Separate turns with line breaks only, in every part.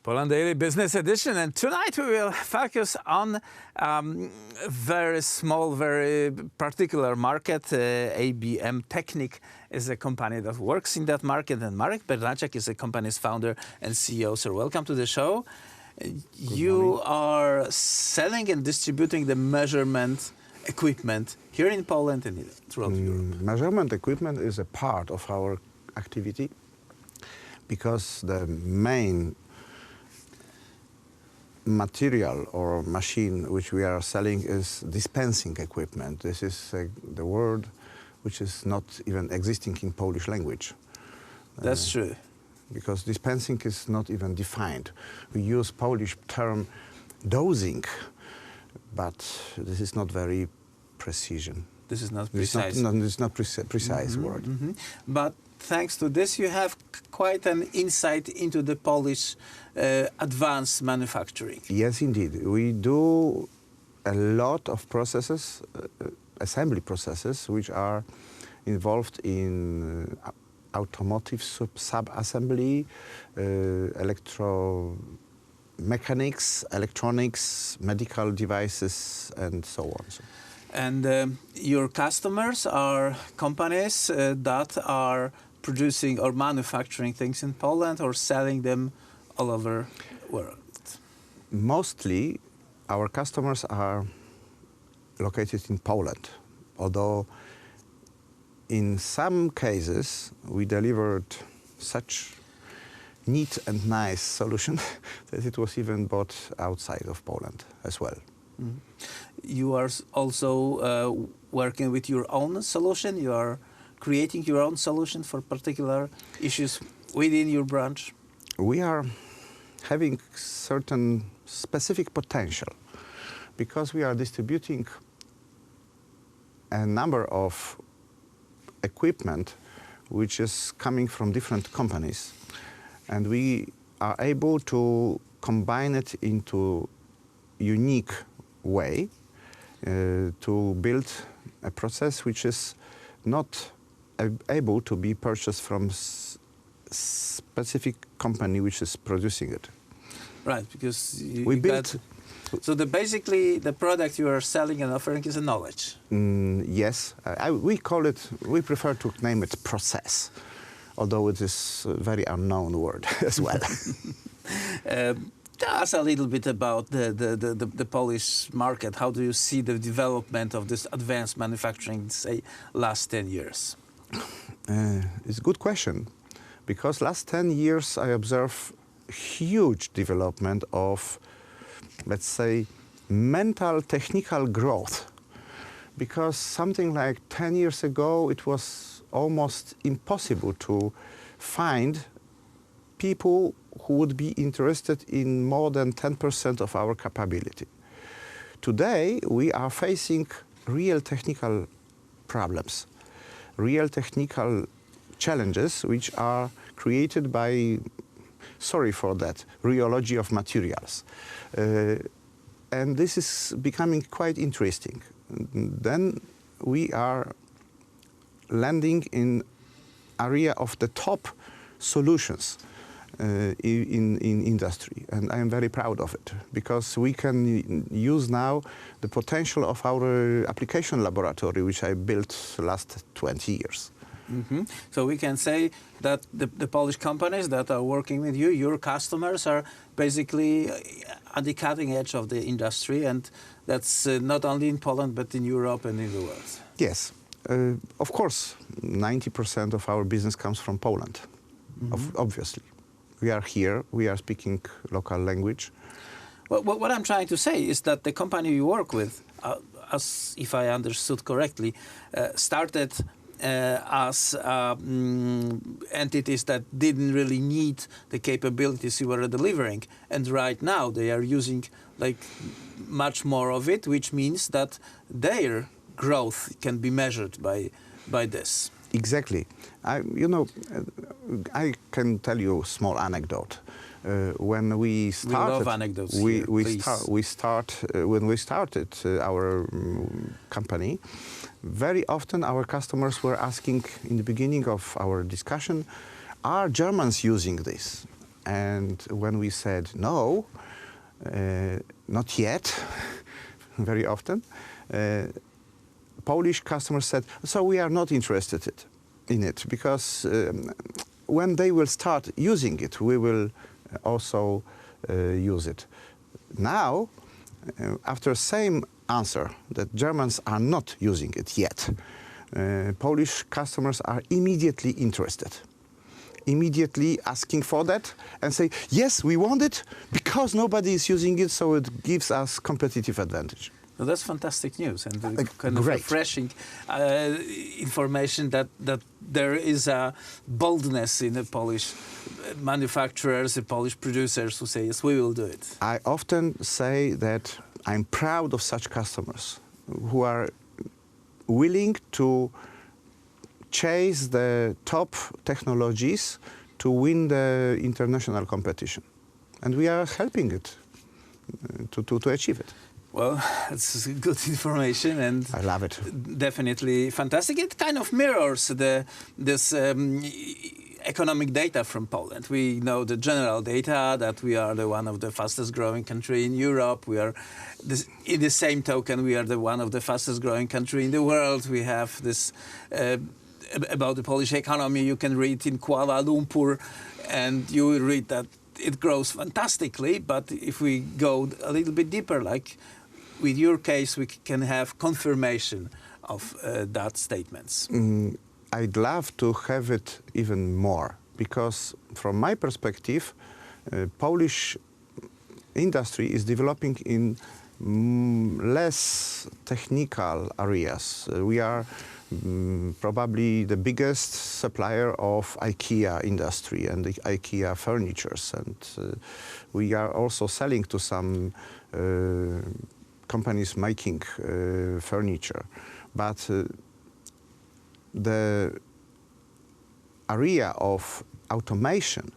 Poland Daily Business Edition, and tonight we will focus on very small, very particular market. AMB Technic is a company that works in that market, and Marek Bernaciak is the company's founder and CEO. Sir, welcome to the show. You are selling and distributing the measurement equipment here in Poland and throughout Europe.
Measurement equipment is a part of our activity because the main material or machine which we are selling is dispensing equipment. This is the word which is not even existing in Polish language.
That's true.
Because dispensing is not even defined. We use Polish term dosing, but this is not very precision.
This is not precise.
It's not precise word.
But thanks to this, you have quite an insight into the Polish advanced manufacturing.
Yes, indeed. We do a lot of processes, assembly processes, which are involved in automotive sub-assembly, electromechanics, electronics, medical devices, and so on.
And your customers are companies that are producing or manufacturing things in Poland or selling them all over the world?
Mostly our customers are located in Poland, although in some cases we delivered such neat and nice solution that it was even bought outside of Poland as well.
You are also working with your own solution. You are creating your own solution for particular issues within your branch.
We are having certain specific potential because we are distributing a number of equipment which is coming from different companies, and we are able to combine it into unique way to build a process which is not able to be purchased from specific company which is producing it.
Right, because
we built.
So basically the product you are selling and offering is a knowledge.
Yes, we call it. We prefer to name it process, although it is a very unknown word as well.
Tell us a little bit about the Polish market. How do you see the development of this advanced manufacturing, say, last 10 years?
It's a good question, because last 10 years I observe huge development of, let's say, mental technical growth. Because something like 10 years ago it was almost impossible to find people who would be interested in more than 10% of our capability. Today we are facing real technical problems, real technical challenges which are created by, sorry for that, rheology of materials. And this is becoming quite interesting. Then we are landing in area of the top solutions in industry, and I am very proud of it, because we can use now the potential of our application laboratory, which I built last 20 years.
So we can say that the Polish companies that are working with you, your customers, are basically at the cutting edge of the industry, and that's not only in Poland but in Europe and in the world.
Yes, of course, 90% of our business comes from Poland, obviously. We are here, we are speaking local language.
Well, what I'm trying to say is that the company you work with, as if I understood correctly, started as entities that didn't really need the capabilities you were delivering, and right now they are using like much more of it, which means that their growth can be measured by this.
Exactly. I can tell you a small anecdote. When we started,
we love anecdotes.
When we started our company, very often our customers were asking in the beginning of our discussion, "Are Germans using this?" And when we said no, not yet, very often, Polish customers said, so we are not interested in it, because when they will start using it, we will also use it. Now, after same answer that Germans are not using it yet, Polish customers are immediately interested, immediately asking for that and say, yes, we want it because nobody is using it, so it gives us competitive advantage.
Well, that's fantastic news and kind of
great.
refreshing information that there is a boldness in the Polish manufacturers, the Polish producers who say, yes, we will do it.
I often say that I'm proud of such customers who are willing to chase the top technologies to win the international competition. And we are helping it to achieve it.
Well, it's good information, and
I love it.
Definitely fantastic. It kind of mirrors this economic data from Poland. We know the general data that we are one of the fastest growing country in Europe. We are, in the same token, we are one of the fastest growing country in the world. We have this about the Polish economy. You can read in Kuala Lumpur, and you will read that it grows fantastically. But if we go a little bit deeper, like with your case, we can have confirmation of that statements.
I'd love to have it even more, because from my perspective, Polish industry is developing in less technical areas. We are probably the biggest supplier of IKEA industry and the IKEA furnitures, and we are also selling to some companies making furniture. But the area of automation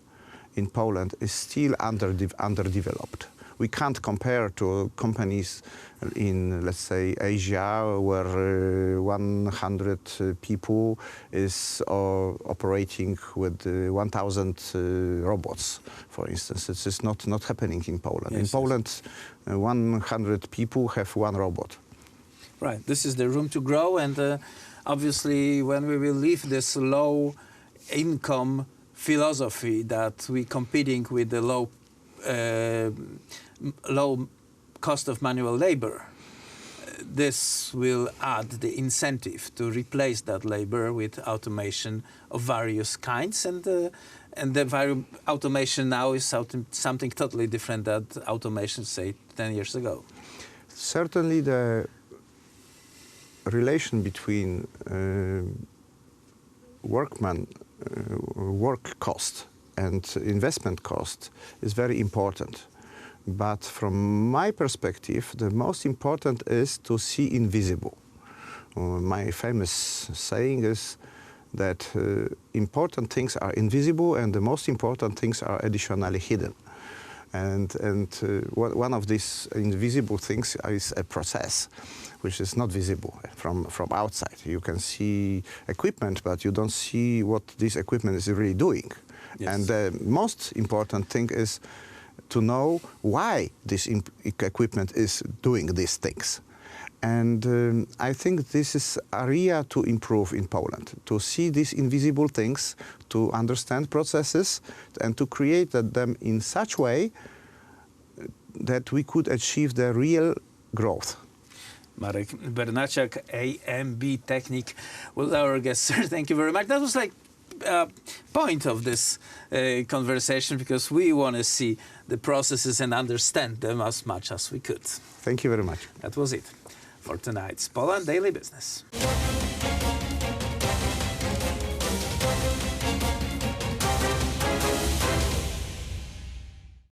in Poland is still underdeveloped. We can't compare to companies in, let's say, Asia, where 100 people is operating with 1,000 robots, for instance. It's just not happening in Poland.
Yes,
in Poland, 100 people have one robot.
Right. This is the room to grow, and obviously, when we will leave this low-income philosophy that we're competing with the low cost of manual labor, this will add the incentive to replace that labor with automation of various kinds, and the automation now is something totally different than automation, say, 10 years ago.
Certainly, the relation between work cost and investment cost is very important. But from my perspective, the most important is to see invisible. My famous saying is that important things are invisible and the most important things are additionally hidden. And one of these invisible things is a process, which is not visible from outside. You can see equipment, but you don't see what this equipment is really doing. Yes. And the most important thing is to know why this equipment is doing these things. And I think this is an area to improve in Poland, to see these invisible things, to understand processes, and to create them in such a way that we could achieve the real growth.
Marek Bernaciak, AMB Technic, was our guest, sir. Thank you very much. That was like point of this conversation, because we want to see the processes and understand them as much as we could.
Thank you very much.
That was it for tonight's Poland Daily Business.